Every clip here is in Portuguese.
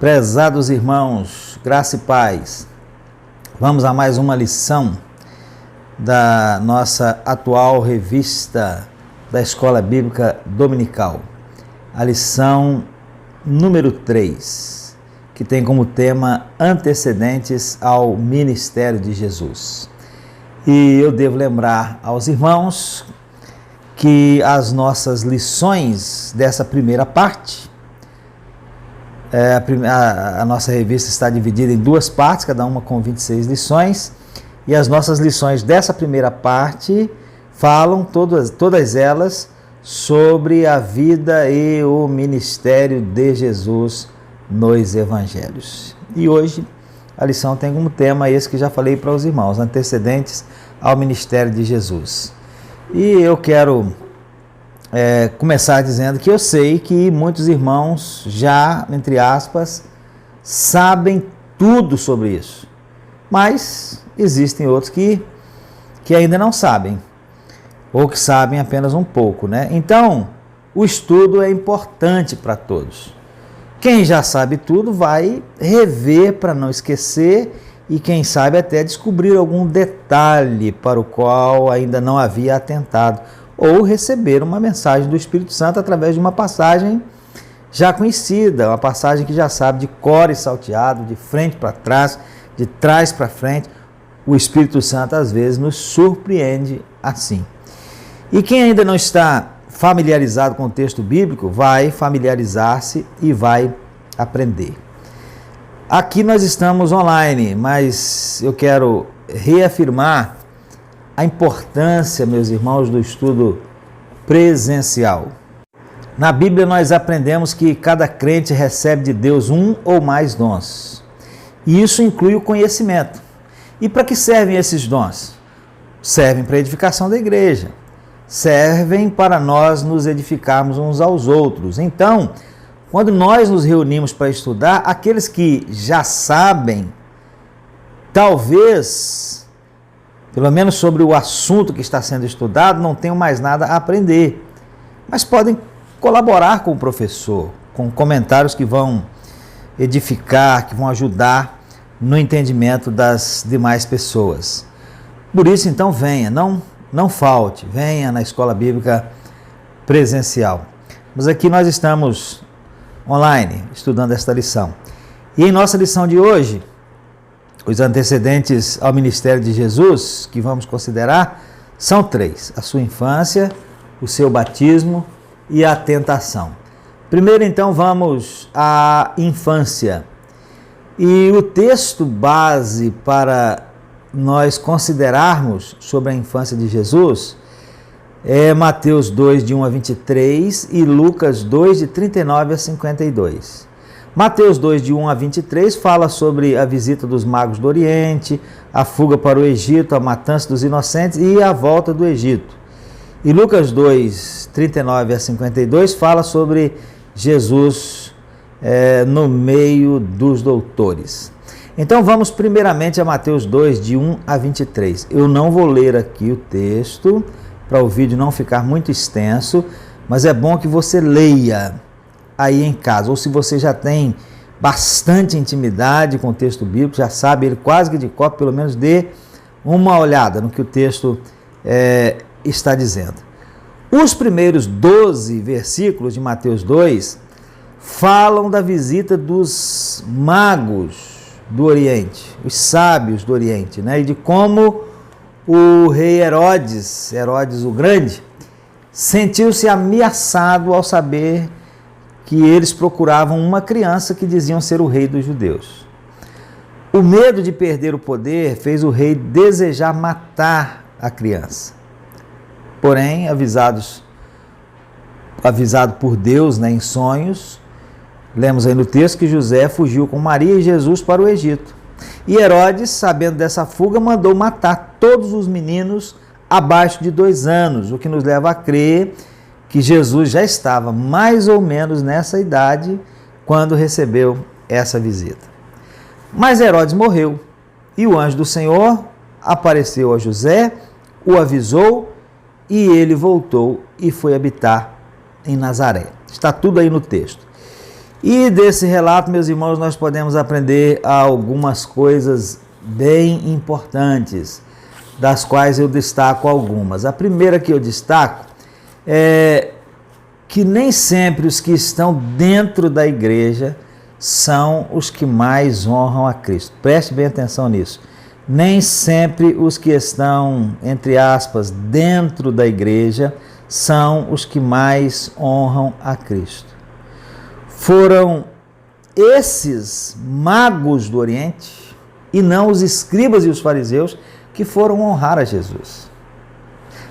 Prezados irmãos, graça e paz, vamos a mais uma lição da nossa atual revista da Escola Bíblica Dominical, a lição número 3, que tem como tema Antecedentes ao Ministério de Jesus. E eu devo lembrar aos irmãos que as nossas lições dessa primeira parte, a nossa revista está dividida em duas partes, cada uma com 26 lições, e as nossas lições dessa primeira parte falam todas elas sobre a vida e o ministério de Jesus nos evangelhos. E hoje a lição tem como tema esse que já falei para os irmãos, antecedentes ao ministério de Jesus. E eu quero começar dizendo que eu sei que muitos irmãos já, entre aspas, sabem tudo sobre isso, mas existem outros que ainda não sabem, ou que sabem apenas um pouco, né? Então, o estudo é importante para todos. Quem já sabe tudo vai rever para não esquecer e quem sabe até descobrir algum detalhe para o qual ainda não havia atentado, ou receber uma mensagem do Espírito Santo através de uma passagem já conhecida, uma passagem que já sabe de cor e salteado, de frente para trás, de trás para frente. O Espírito Santo às vezes nos surpreende assim. E quem ainda não está familiarizado com o texto bíblico, vai familiarizar-se e vai aprender. Aqui nós estamos online, mas eu quero reafirmar a importância, meus irmãos, do estudo presencial. Na Bíblia nós aprendemos que cada crente recebe de Deus um ou mais dons. E isso inclui o conhecimento. E para que servem esses dons? Servem para a edificação da igreja. Servem para nós nos edificarmos uns aos outros. Então, quando nós nos reunimos para estudar, aqueles que já sabem, talvez, pelo menos sobre o assunto que está sendo estudado, não tenham mais nada a aprender. Mas podem colaborar com o professor, com comentários que vão edificar, que vão ajudar no entendimento das demais pessoas. Por isso, então, venha, não falte, venha na Escola Bíblica Presencial. Mas aqui nós estamos online, estudando esta lição. E em nossa lição de hoje, os antecedentes ao ministério de Jesus, que vamos considerar, são 3. A sua infância, o seu batismo e a tentação. Primeiro, então, vamos à infância. E o texto base para nós considerarmos sobre a infância de Jesus é Mateus 2, de 1 a 23 e Lucas 2, de 39 a 52. Mateus 2, de 1 a 23, fala sobre a visita dos magos do Oriente, a fuga para o Egito, a matança dos inocentes e a volta do Egito. E Lucas 2, 39 a 52, fala sobre Jesus no meio dos doutores. Então vamos primeiramente a Mateus 2, de 1 a 23. Eu não vou ler aqui o texto, para o vídeo não ficar muito extenso, mas é bom que você leia aí em casa, ou se você já tem bastante intimidade com o texto bíblico, já sabe ele quase que de cor, pelo menos dê uma olhada no que o texto está dizendo. Os primeiros 12 versículos de Mateus 2 falam da visita dos magos do Oriente, os sábios do Oriente, né? E de como o rei Herodes o Grande, sentiu-se ameaçado ao saber que eles procuravam uma criança que diziam ser o rei dos judeus. O medo de perder o poder fez o rei desejar matar a criança. Porém, avisado por Deus, né, em sonhos, lemos aí no texto que José fugiu com Maria e Jesus para o Egito. E Herodes, sabendo dessa fuga, mandou matar todos os meninos abaixo de 2 anos, o que nos leva a crer que Jesus já estava mais ou menos nessa idade quando recebeu essa visita. Mas Herodes morreu e o anjo do Senhor apareceu a José, o avisou e ele voltou e foi habitar em Nazaré. Está tudo aí no texto. E desse relato, meus irmãos, nós podemos aprender algumas coisas bem importantes, das quais eu destaco algumas. A primeira que eu destaco é que nem sempre os que estão dentro da igreja são os que mais honram a Cristo. Preste bem atenção nisso. Nem sempre os que estão, entre aspas, dentro da igreja são os que mais honram a Cristo. Foram esses magos do Oriente, e não os escribas e os fariseus, que foram honrar a Jesus.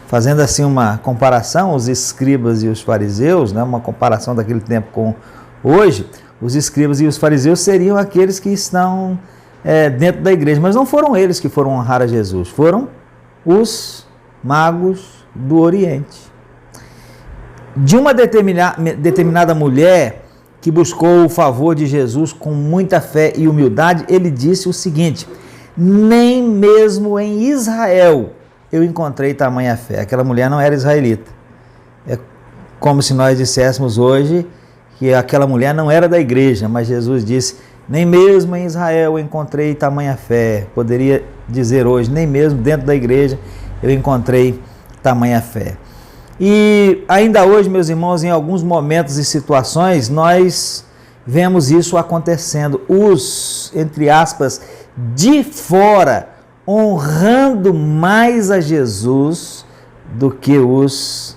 Fazendo assim uma comparação, os escribas e os fariseus, né, uma comparação daquele tempo com hoje, os escribas e os fariseus seriam aqueles que estão dentro da igreja, mas não foram eles que foram honrar a Jesus, foram os magos do Oriente. De uma determinada mulher que buscou o favor de Jesus com muita fé e humildade, ele disse o seguinte: nem mesmo em Israel eu encontrei tamanha fé. Aquela mulher não era israelita. É como se nós disséssemos hoje que aquela mulher não era da igreja, mas Jesus disse, nem mesmo em Israel eu encontrei tamanha fé. Poderia dizer hoje, nem mesmo dentro da igreja eu encontrei tamanha fé. E ainda hoje, meus irmãos, em alguns momentos e situações, nós vemos isso acontecendo. Os, entre aspas, de fora, honrando mais a Jesus do que os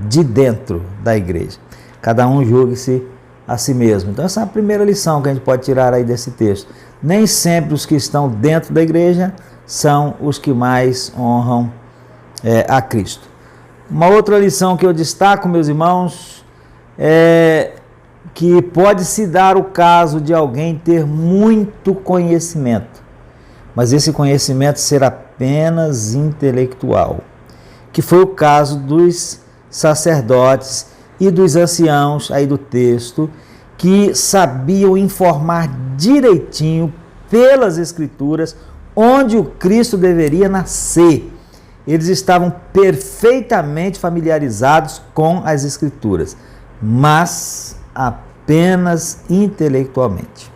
de dentro da igreja. Cada um julgue-se a si mesmo. Então essa é a primeira lição que a gente pode tirar aí desse texto. Nem sempre os que estão dentro da igreja são os que mais honram a Cristo. Uma outra lição que eu destaco, meus irmãos, é que pode se dar o caso de alguém ter muito conhecimento, mas esse conhecimento ser apenas intelectual, que foi o caso dos sacerdotes e dos anciãos aí do texto, que sabiam informar direitinho pelas Escrituras onde o Cristo deveria nascer. Eles estavam perfeitamente familiarizados com as Escrituras, mas apenas intelectualmente.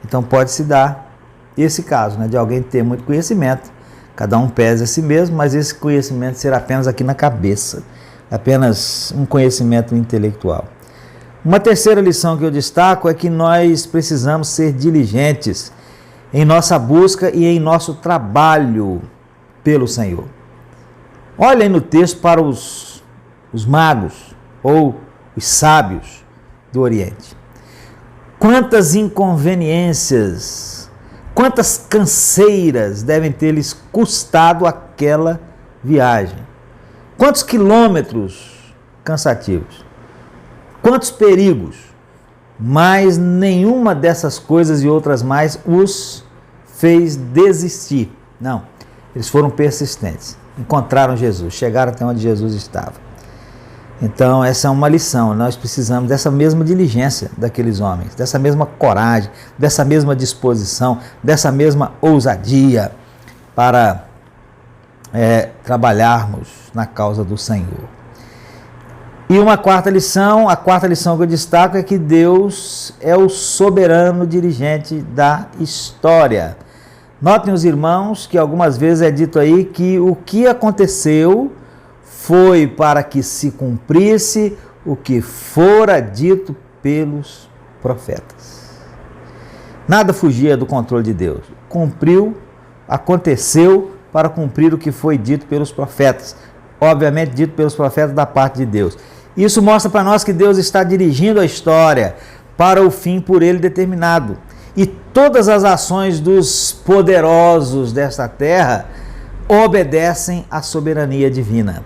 Então pode-se dar esse caso, né, de alguém ter muito conhecimento, cada um pesa a si mesmo, mas esse conhecimento ser apenas aqui na cabeça, apenas um conhecimento intelectual. Uma terceira lição que eu destaco é que nós precisamos ser diligentes em nossa busca e em nosso trabalho pelo Senhor. Olhem no texto para os magos ou os sábios do Oriente. Quantas inconveniências, quantas canseiras devem ter-lhes custado aquela viagem? Quantos quilômetros cansativos? Quantos perigos? Mas nenhuma dessas coisas e outras mais os fez desistir. Não, eles foram persistentes. Encontraram Jesus, chegaram até onde Jesus estava. Então essa é uma lição, nós precisamos dessa mesma diligência daqueles homens, dessa mesma coragem, dessa mesma disposição, dessa mesma ousadia para trabalharmos na causa do Senhor. E uma quarta lição, a quarta lição que eu destaco é que Deus é o soberano dirigente da história. Notem os irmãos que algumas vezes é dito aí que o que aconteceu foi para que se cumprisse o que fora dito pelos profetas. Nada fugia do controle de Deus. Cumpriu, aconteceu para cumprir o que foi dito pelos profetas. Obviamente dito pelos profetas da parte de Deus. Isso mostra para nós que Deus está dirigindo a história para o fim por Ele determinado. E todas as ações dos poderosos desta terra obedecem à soberania divina.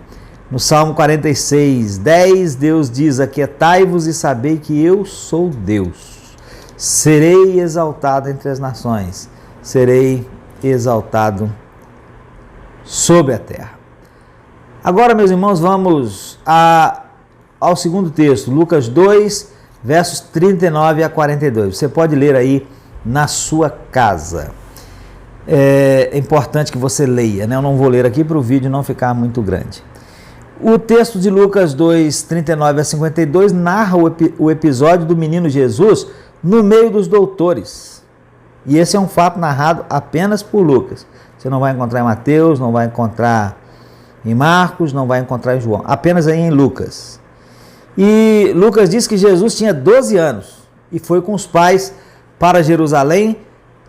No Salmo 46, 10, Deus diz: aquietai-vos e sabei que eu sou Deus. Serei exaltado entre as nações, serei exaltado sobre a terra. Agora, meus irmãos, vamos ao segundo texto, Lucas 2, versos 39 a 42. Você pode ler aí na sua casa. É importante que você leia, né? Eu não vou ler aqui para o vídeo não ficar muito grande. O texto de Lucas 2, 39 a 52 narra o episódio do menino Jesus no meio dos doutores. E esse é um fato narrado apenas por Lucas. Você não vai encontrar em Mateus, não vai encontrar em Marcos, não vai encontrar em João. Apenas aí em Lucas. E Lucas diz que Jesus tinha 12 anos e foi com os pais para Jerusalém,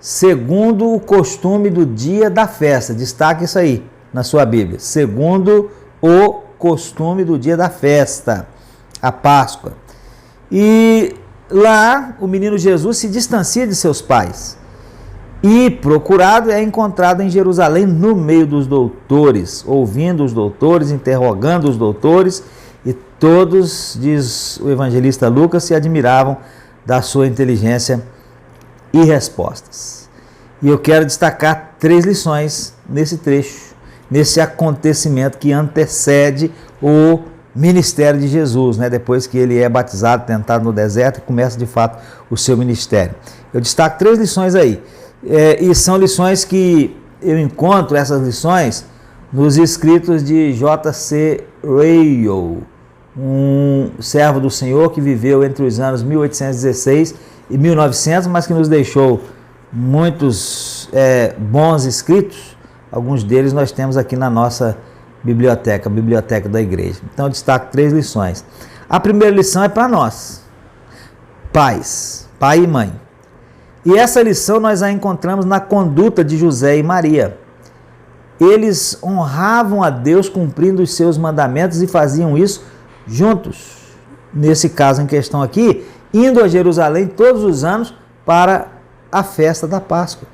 segundo o costume do dia da festa. Destaque isso aí na sua Bíblia. Segundo o costume do dia da festa, a Páscoa. E lá o menino Jesus se distancia de seus pais. E procurado é encontrado em Jerusalém no meio dos doutores, ouvindo os doutores, interrogando os doutores, e todos, diz o evangelista Lucas, se admiravam da sua inteligência e respostas. E eu quero destacar 3 lições nesse trecho, nesse acontecimento que antecede o ministério de Jesus, né? Depois que ele é batizado, tentado no deserto, e começa de fato o seu ministério. Eu destaco 3 lições aí. E são lições que eu encontro, essas lições, nos escritos de J.C. Ryle, um servo do Senhor que viveu entre os anos 1816 e 1900, mas que nos deixou muitos bons escritos. Alguns deles nós temos aqui na nossa biblioteca, a biblioteca da igreja. Então eu destaco 3 lições. A primeira lição é para nós, pais, pai e mãe. E essa lição nós a encontramos na conduta de José e Maria. Eles honravam a Deus cumprindo os seus mandamentos e faziam isso juntos. Nesse caso em questão aqui, indo a Jerusalém todos os anos para a festa da Páscoa.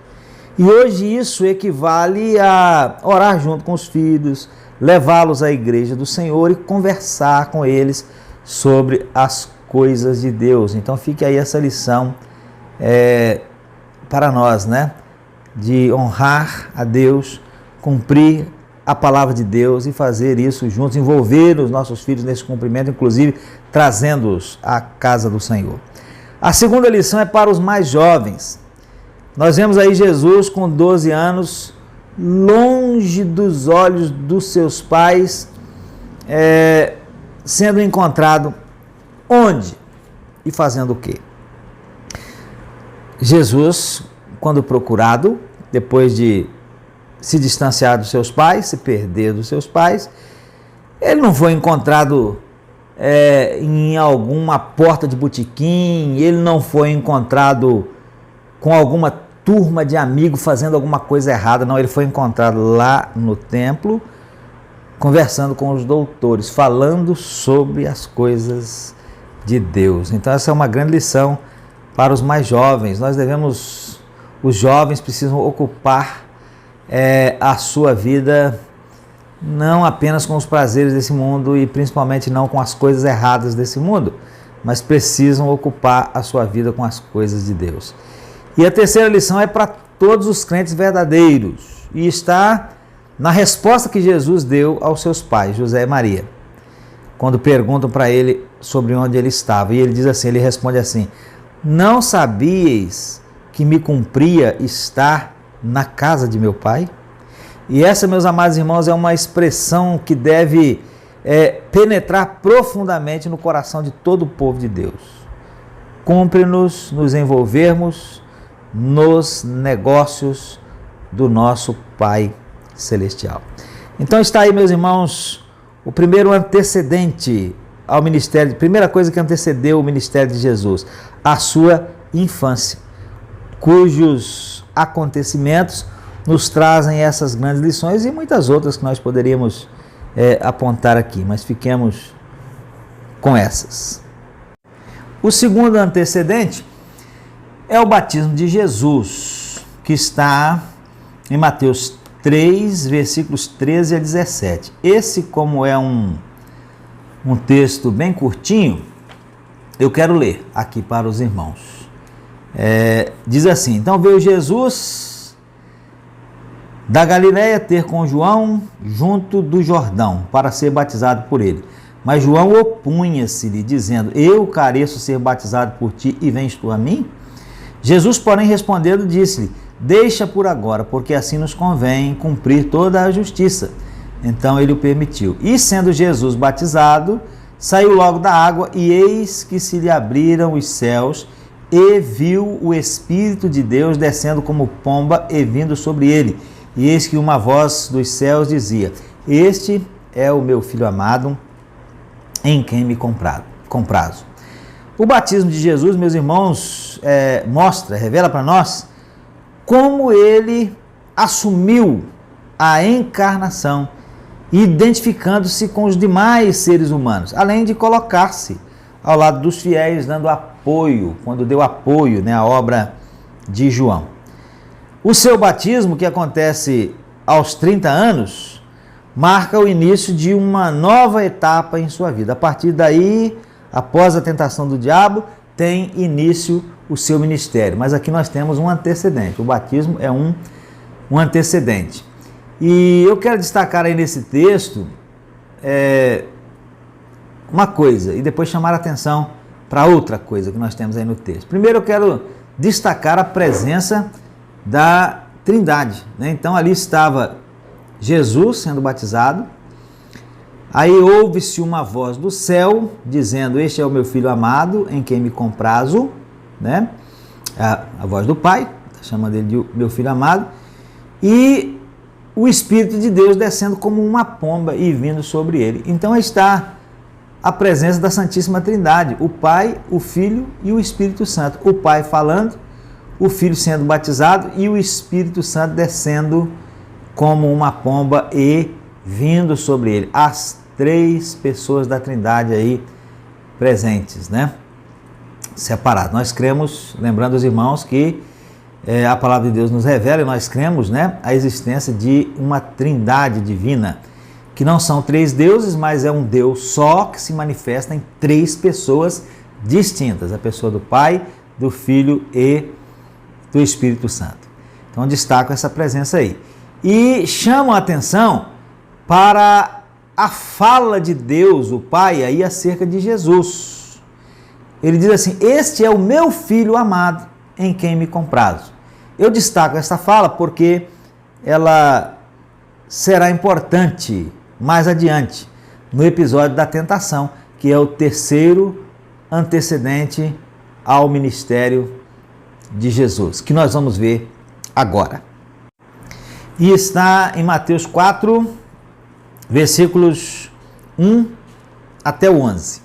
E hoje isso equivale a orar junto com os filhos, levá-los à igreja do Senhor e conversar com eles sobre as coisas de Deus. Então fique aí essa lição para nós, né? De honrar a Deus, cumprir a palavra de Deus e fazer isso juntos, envolver os nossos filhos nesse cumprimento, inclusive trazendo-os à casa do Senhor. A segunda lição é para os mais jovens. Nós vemos aí Jesus com 12 anos, longe dos olhos dos seus pais, sendo encontrado onde e fazendo o quê? Jesus, quando procurado, depois de se distanciar dos seus pais, se perder dos seus pais, ele não foi encontrado em alguma porta de botequim, ele não foi encontrado com alguma turma de amigos fazendo alguma coisa errada, não, ele foi encontrado lá no templo, conversando com os doutores, falando sobre as coisas de Deus. Então essa é uma grande lição para os mais jovens. Os jovens precisam ocupar a sua vida não apenas com os prazeres desse mundo e principalmente não com as coisas erradas desse mundo, mas precisam ocupar a sua vida com as coisas de Deus. E a terceira lição é para todos os crentes verdadeiros e está na resposta que Jesus deu aos seus pais, José e Maria, quando perguntam para ele sobre onde ele estava. E ele diz assim, ele responde assim: não sabíeis que me cumpria estar na casa de meu pai? E essa, meus amados irmãos, é uma expressão que deve penetrar profundamente no coração de todo o povo de Deus. Cumpre-nos nos envolvermos nos negócios do nosso Pai Celestial. Então está aí, meus irmãos, o primeiro antecedente ao ministério, primeira coisa que antecedeu o ministério de Jesus, a sua infância, cujos acontecimentos nos trazem essas grandes lições e muitas outras que nós poderíamos apontar aqui, mas fiquemos com essas. O segundo antecedente é o batismo de Jesus, que está em Mateus 3, versículos 13 a 17. Esse, como é um texto bem curtinho, eu quero ler aqui para os irmãos. Diz assim: então veio Jesus da Galiléia ter com João junto do Jordão, para ser batizado por ele. Mas João opunha-se-lhe, dizendo: eu careço ser batizado por ti, e vens tu a mim? Jesus, porém, respondendo, disse-lhe: deixa por agora, porque assim nos convém cumprir toda a justiça. Então ele o permitiu. E sendo Jesus batizado, saiu logo da água, e eis que se lhe abriram os céus, e viu o Espírito de Deus descendo como pomba e vindo sobre ele. E eis que uma voz dos céus dizia: Este é o meu Filho amado, em quem me comprazo. O batismo de Jesus, meus irmãos, revela para nós como ele assumiu a encarnação, identificando-se com os demais seres humanos, além de colocar-se ao lado dos fiéis, dando apoio, quando deu apoio, à obra de João. O seu batismo, que acontece aos 30 anos, marca o início de uma nova etapa em sua vida. A partir daí, após a tentação do diabo, tem início o seu ministério. Mas aqui nós temos um antecedente. O batismo é um antecedente. E eu quero destacar aí nesse texto uma coisa e depois chamar a atenção para outra coisa que nós temos aí no texto. Primeiro eu quero destacar a presença da Trindade, Então ali estava Jesus sendo batizado, aí ouve-se uma voz do céu dizendo: Este é o meu Filho amado, em quem me comprazo, a voz do Pai, chamando ele de meu Filho amado, e o Espírito de Deus descendo como uma pomba e vindo sobre ele. Então está a presença da Santíssima Trindade, o Pai, o Filho e o Espírito Santo. O Pai falando, o Filho sendo batizado e o Espírito Santo descendo como uma pomba e vindo sobre ele. As três pessoas da Trindade aí presentes, separados. Nós cremos, lembrando os irmãos, que a palavra de Deus nos revela, e nós cremos, a existência de uma Trindade divina, que não são três deuses, mas é um Deus só que se manifesta em três pessoas distintas: a pessoa do Pai, do Filho e do Espírito Santo. Então destaco essa presença aí. E chamam a atenção para a fala de Deus, o Pai, aí acerca de Jesus. Ele diz assim: Este é o meu Filho amado, em quem me comprazo. Eu destaco essa fala porque ela será importante mais adiante, no episódio da tentação, que é o terceiro antecedente ao ministério de Jesus, que nós vamos ver agora. E está em Mateus 4, versículos 1 até o 11.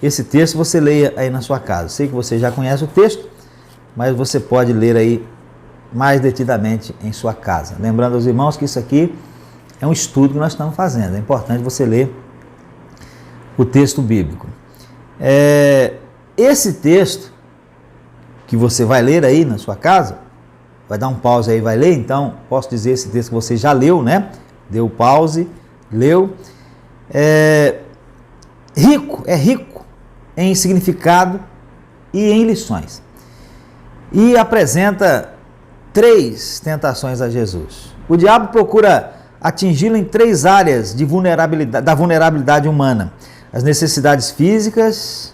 Esse texto você leia aí na sua casa. Sei que você já conhece o texto, mas você pode ler aí mais detidamente em sua casa. Lembrando aos irmãos que isso aqui é um estudo que nós estamos fazendo. É importante você ler o texto bíblico. Esse texto que você vai ler aí na sua casa, vai dar um pause aí e vai ler, então posso dizer esse texto que você já leu, Deu pause, leu. É rico em significado e em lições. E apresenta três tentações a Jesus. O diabo procura atingi-lo em três áreas da vulnerabilidade humana: as necessidades físicas,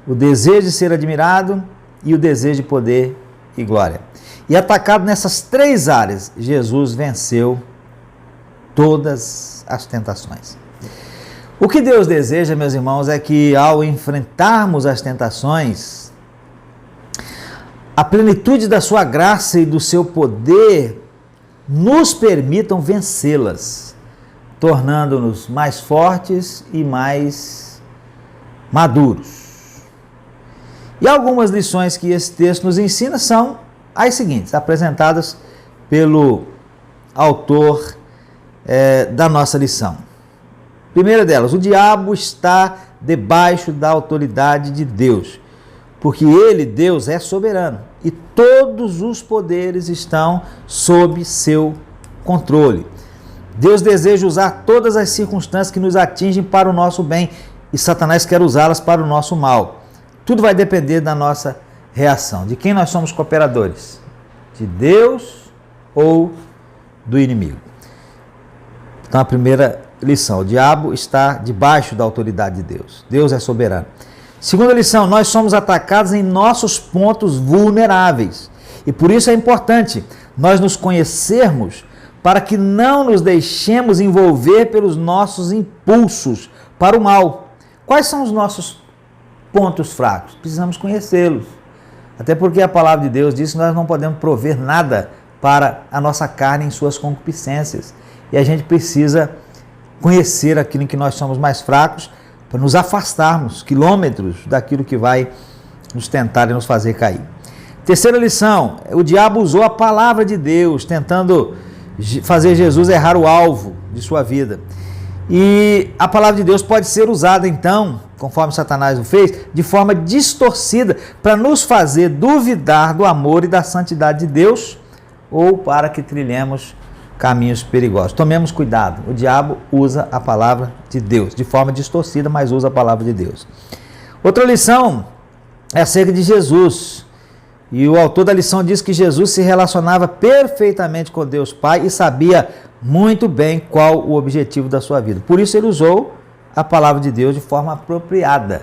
o desejo de ser admirado e o desejo de poder e glória. E atacado nessas três áreas, Jesus venceu todas as tentações. O que Deus deseja, meus irmãos, é que ao enfrentarmos as tentações, a plenitude da sua graça e do seu poder nos permitam vencê-las, tornando-nos mais fortes e mais maduros. E algumas lições que esse texto nos ensina são as seguintes, apresentadas pelo autor da nossa lição. Primeira delas: o diabo está debaixo da autoridade de Deus, porque ele, Deus, é soberano e todos os poderes estão sob seu controle. Deus deseja usar todas as circunstâncias que nos atingem para o nosso bem e Satanás quer usá-las para o nosso mal. Tudo vai depender da nossa reação. De quem nós somos cooperadores? De Deus ou do inimigo? Então a primeira lição: o diabo está debaixo da autoridade de Deus. Deus é soberano. Segunda lição: nós somos atacados em nossos pontos vulneráveis. E por isso é importante nós nos conhecermos para que não nos deixemos envolver pelos nossos impulsos para o mal. Quais são os nossos pontos fracos? Precisamos conhecê-los. Até porque a palavra de Deus diz que nós não podemos prover nada para a nossa carne em suas concupiscências. E a gente precisa conhecer aquilo em que nós somos mais fracos para nos afastarmos quilômetros daquilo que vai nos tentar e nos fazer cair. Terceira lição, o diabo usou a palavra de Deus, tentando fazer Jesus errar o alvo de sua vida. E a palavra de Deus pode ser usada então, conforme Satanás o fez, de forma distorcida para nos fazer duvidar do amor e da santidade de Deus ou para que trilhemos caminhos perigosos. Tomemos cuidado, o diabo usa a palavra de Deus, de forma distorcida, mas usa a palavra de Deus. Outra lição é acerca de Jesus. E o autor da lição diz que Jesus se relacionava perfeitamente com Deus Pai e sabia muito bem qual o objetivo da sua vida. Por isso ele usou a palavra de Deus de forma apropriada.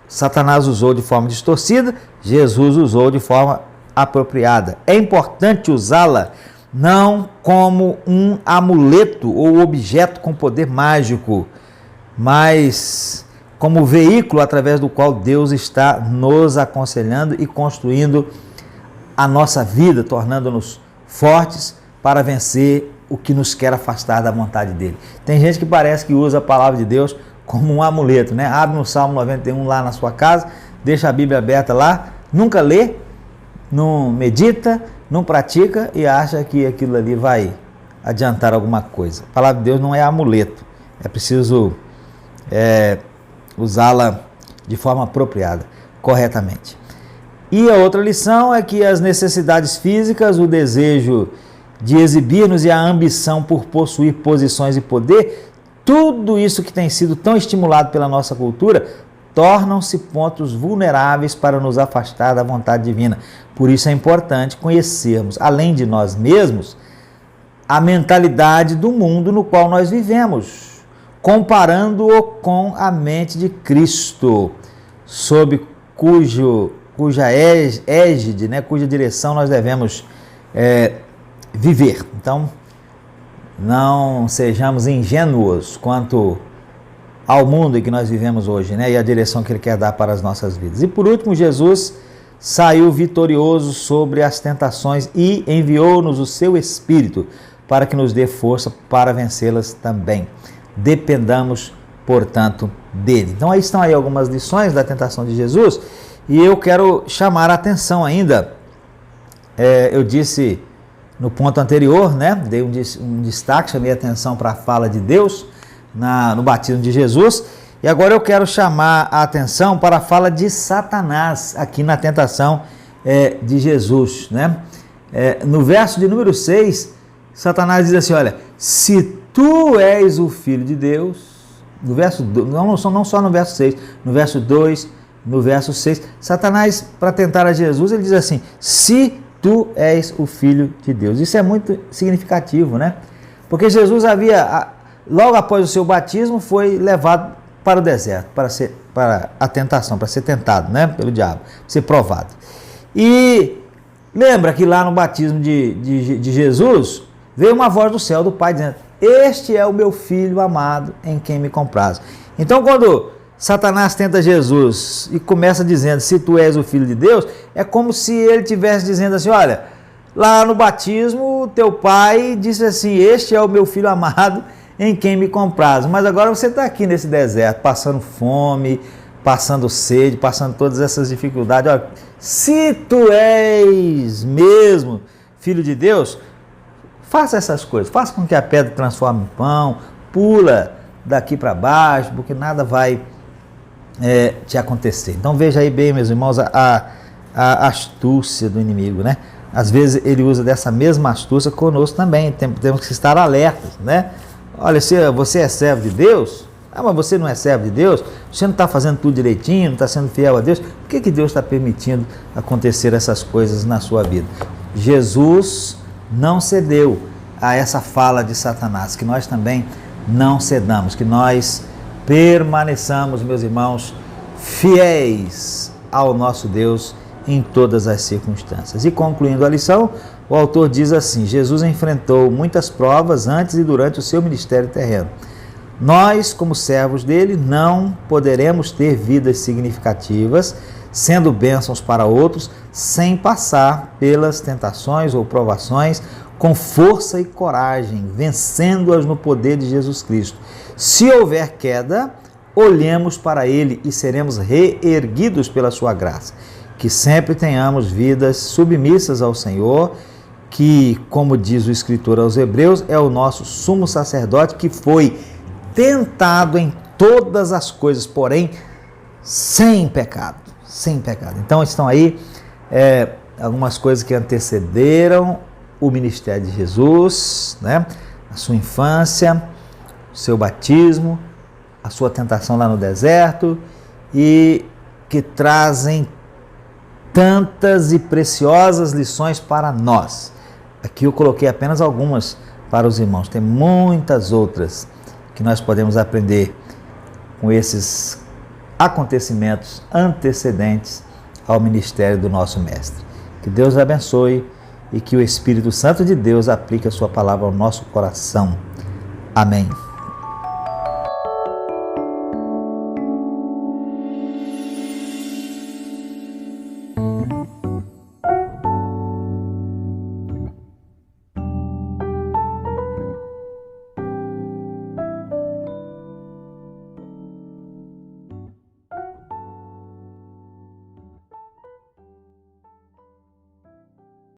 Satanás usou de forma distorcida, Jesus usou de forma apropriada. É importante usá-la não como um amuleto ou objeto com poder mágico, mas como veículo através do qual Deus está nos aconselhando e construindo a nossa vida, tornando-nos fortes para vencer o que nos quer afastar da vontade dele. Tem gente que parece que usa a palavra de Deus como um amuleto, né? Abre no Salmo 91 lá na sua casa, deixa a Bíblia aberta lá, nunca lê, não medita, não pratica e acha que aquilo ali vai adiantar alguma coisa. A palavra de Deus não é amuleto, é preciso usá-la de forma apropriada, corretamente. E a outra lição é que as necessidades físicas, o desejo de exibir-nos e a ambição por possuir posições e poder, tudo isso que tem sido tão estimulado pela nossa cultura, tornam-se pontos vulneráveis para nos afastar da vontade divina. Por isso é importante conhecermos, além de nós mesmos, a mentalidade do mundo no qual nós vivemos, comparando-o com a mente de Cristo, sob cuja égide, né, cuja direção nós devemos viver. Então, não sejamos ingênuos quanto ao mundo em que nós vivemos hoje, né, e a direção que Ele quer dar para as nossas vidas. E por último, Jesus saiu vitorioso sobre as tentações e enviou-nos o seu Espírito para que nos dê força para vencê-las também. Dependamos, portanto, dele. Então, aí estão aí algumas lições da tentação de Jesus e eu quero chamar a atenção ainda. Eu disse no ponto anterior, né, dei um destaque, chamei a atenção para a fala de Deus no batismo de Jesus, e agora eu quero chamar a atenção para a fala de Satanás aqui na tentação de Jesus, né? No verso de número 6, Satanás diz assim, olha, se tu és o Filho de Deus, no verso 2, não só no verso 6, no verso 2, no verso 6, Satanás, para tentar a Jesus, ele diz assim, se tu és o Filho de Deus. Isso é muito significativo, né? Porque Jesus logo após o seu batismo, foi levado para o deserto, para a tentação, para ser tentado, né, pelo diabo, ser provado. E lembra que lá no batismo de Jesus, veio uma voz do céu do Pai dizendo, este é o meu Filho amado em quem me comprazo. Então, quando Satanás tenta Jesus e começa dizendo, se tu és o Filho de Deus, é como se ele estivesse dizendo assim, olha, lá no batismo, teu pai disse assim, este é o meu Filho amado em quem me comprazo. Mas agora você está aqui nesse deserto, passando fome, passando sede, passando todas essas dificuldades. Olha, se tu és mesmo Filho de Deus, faça essas coisas, faça com que a pedra transforme em pão, pula daqui para baixo, porque nada vai te acontecer. Então veja aí bem, meus irmãos, a astúcia do inimigo, né? Às vezes ele usa dessa mesma astúcia conosco também, temos que estar alertas, né? Olha, se você é servo de Deus, mas você não é servo de Deus, você não está fazendo tudo direitinho, não está sendo fiel a Deus, por que Deus está permitindo acontecer essas coisas na sua vida? Jesus não cedeu a essa fala de Satanás, que nós também não cedamos, que nós permaneçamos, meus irmãos, fiéis ao nosso Deus em todas as circunstâncias. E concluindo a lição, o autor diz assim: Jesus enfrentou muitas provas antes e durante o seu ministério terreno. Nós, como servos dele, não poderemos ter vidas significativas, sendo bênçãos para outros, sem passar pelas tentações ou provações com força e coragem, vencendo-as no poder de Jesus Cristo. Se houver queda, olhemos para ele e seremos reerguidos pela sua graça. Que sempre tenhamos vidas submissas ao Senhor, que, como diz o escritor aos Hebreus, é o nosso sumo sacerdote que foi tentado em todas as coisas, porém sem pecado. Sem pecado. Então estão aí algumas coisas que antecederam o ministério de Jesus, né? A sua infância, o seu batismo, a sua tentação lá no deserto, e que trazem tantas e preciosas lições para nós. Aqui eu coloquei apenas algumas para os irmãos, tem muitas outras que nós podemos aprender com esses acontecimentos antecedentes ao ministério do nosso Mestre. Que Deus abençoe e que o Espírito Santo de Deus aplique a sua palavra ao nosso coração. Amém.